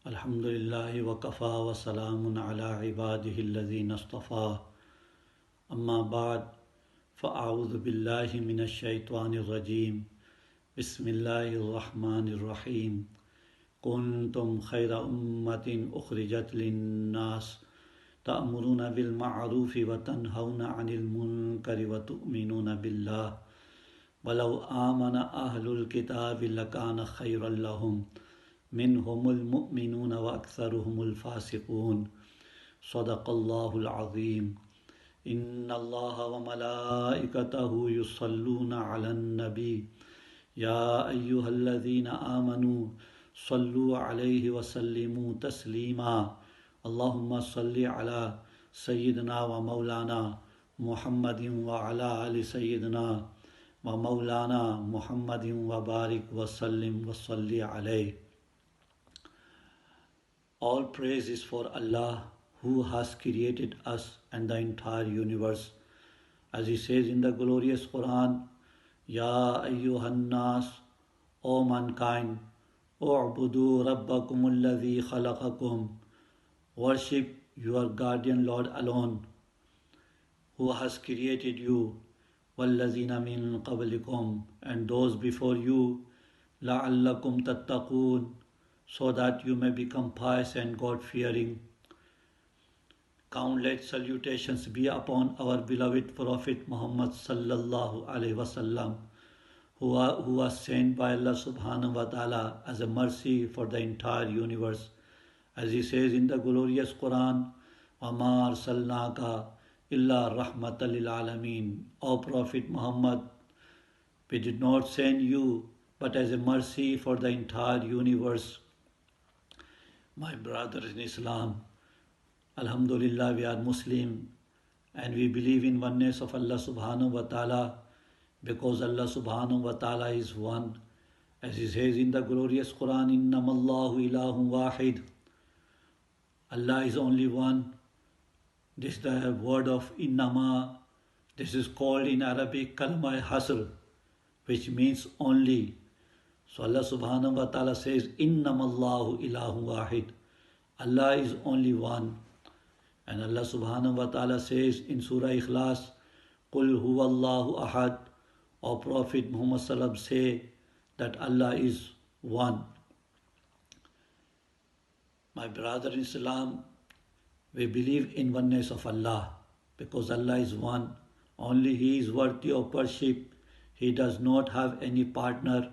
Alhamdulillah wa kafa wa salamun ala ibadihi alladhina istafa. Amma ba'd, fa'a'udhu billahi minash shaitanir rajim. Bismillahir rahmanir rahim. Kuntum khayra ummatin ukhrijat lin-nas ta'muruna bil ma'rufi wa tanhauna 'anil munkari wa tu'minuna billah. Walau amana ahlul kitabi lakana khayran lahum. منهم المؤمنون وأكثرهم الفاسقون صدق الله العظيم إن الله وملائكته يصلون على النبي يا أيها الذين آمنوا صلوا عليه وسلموا تسليما اللهم صل على سيدنا ومولانا محمد وعلى آل سيدنا ومولانا محمد وبارك وسلم وصل عليه. All praise is for Allah who has created us and the entire universe. As He says in the glorious Quran, Ya ayyuhan nas, O mankind, u'budu rabbakum alladhi khalaqakum. Worship your guardian Lord alone, who has created you, wallazina min qablikum, and those before you, la'allakum tattaqoon, so that you may become pious and God-fearing. Countless salutations be upon our beloved Prophet Muhammad sallallahu alaihi wasallam, who was sent by Allah subhanahu wa ta'ala as a mercy for the entire universe. As He says in the glorious Quran, وَمَا أَرْسَلْنَاكَ إِلَّا رَحْمَةً لِلْعَالَمِينَ. O Prophet Muhammad, we did not send you but as a mercy for the entire universe. My brothers in Islam, Alhamdulillah, we are Muslim and we believe in oneness of Allah subhanahu wa ta'ala because Allah subhanahu wa ta'ala is one. As He says in the glorious Quran, Innamallahu ilahun wahid. Allah is only one. This is the word of Innama. This is called in Arabic Kalma Hasr, which means only. So Allah subhanahu wa ta'ala says, Innamallahu ilahun wahid. Allah is only one. And Allah subhanahu wa ta'ala says in Surah Ikhlas, Qul huwallahu ahad. O Prophet Muhammad sallam, say that Allah is one. My brother in Islam, we believe in oneness of Allah because Allah is one. Only He is worthy of worship. He does not have any partner.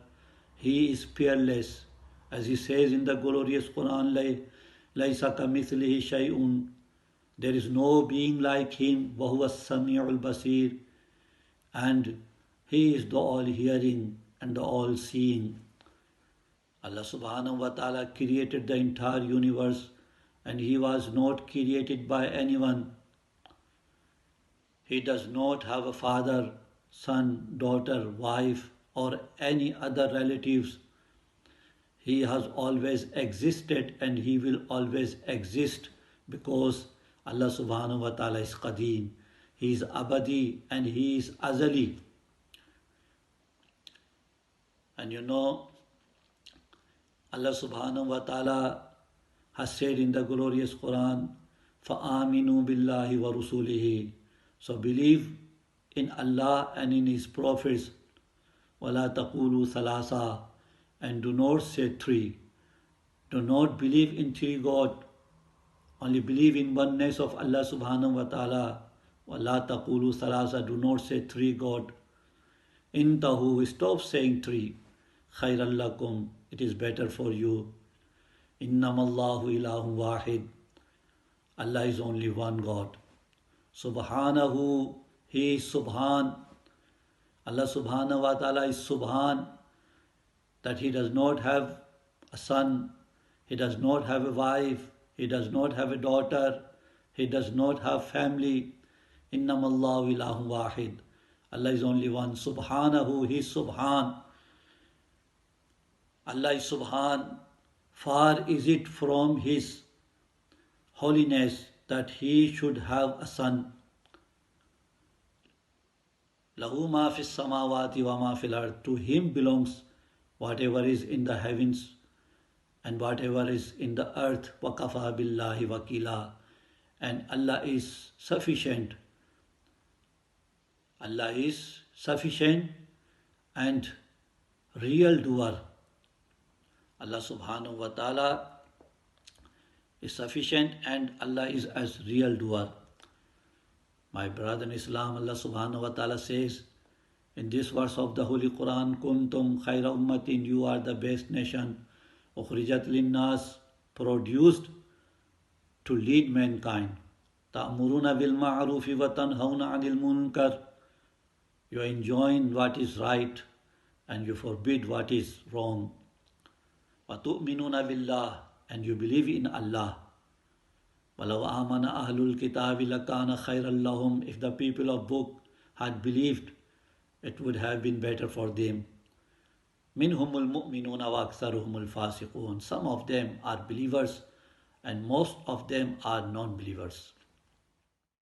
He is fearless. As He says in the glorious Quran, Laisa kamithlihi shay'un. There is no being like Him. Wahuwa as-sami'ul basir. And He is the all-hearing and the all-seeing. Allah subhanahu wa ta'ala created the entire universe and He was not created by anyone. He does not have a father, son, daughter, wife, or any other relatives. He has always existed and He will always exist because Allah subhanahu wa ta'ala is Qadeem. He is Abadi and He is Azali. And you know, Allah subhanahu wa ta'ala has said in the glorious Quran, فَآمِنُوا بِاللَّهِ وَرُسُولِهِ. So believe in Allah and in His prophets. وَلَا تَقُولُوا ثَلَاثًا. And do not say three. Do not believe in three God. Only believe in oneness of Allah subhanahu wa ta'ala. وَلَا تَقُولُوا ثَلَاثًا. Do not say three God. Intahu. Stop saying three. خَيْرًا لَكُمْ. It is better for you. Innamallahu ilahun wahid. Allah is only one God. Subhanahu. He is Subhan. Allah subhanahu wa ta'ala is Subhan. That He does not have a son. He does not have a wife. He does not have a daughter. He does not have family. Innamallahu ilahun wahid. Allah is only one. Subhanahu. He is Subhan. Allah is Subhan. Far is it from His holiness that He should have a son. Lahu ma fis samawati wa ma fil ard. To Him belongs whatever is in the heavens and whatever is in the earth, وَكَفَى بِاللَّهِ وَكِيلًا, and Allah is sufficient. Allah is sufficient and real doer. Allah subhanahu wa ta'ala is sufficient and Allah is as real doer. My brother in Islam, Allah subhanahu wa ta'ala says in this verse of the Holy Quran, Kuntum khayra ummatin, you are the best nation, ukhrijat linnas, produced to lead mankind. Ta'muruna bil ma'rufi wa tanhauna 'anil munkar, you enjoin what is right and you forbid what is wrong. Wa tu'minuna billah, and you believe in Allah. وَلَوْ آمَنَ أَهْلُ الْكِتَابِ لَكَانَ خَيْرًا لَهُمْ, if the people of book had believed, it would have been better for them. مِنْهُمُ الْمُؤْمِنُونَ وَأَكْثَرُهُمُ الْفَاسِقُونَ, some of them are believers and most of them are non-believers.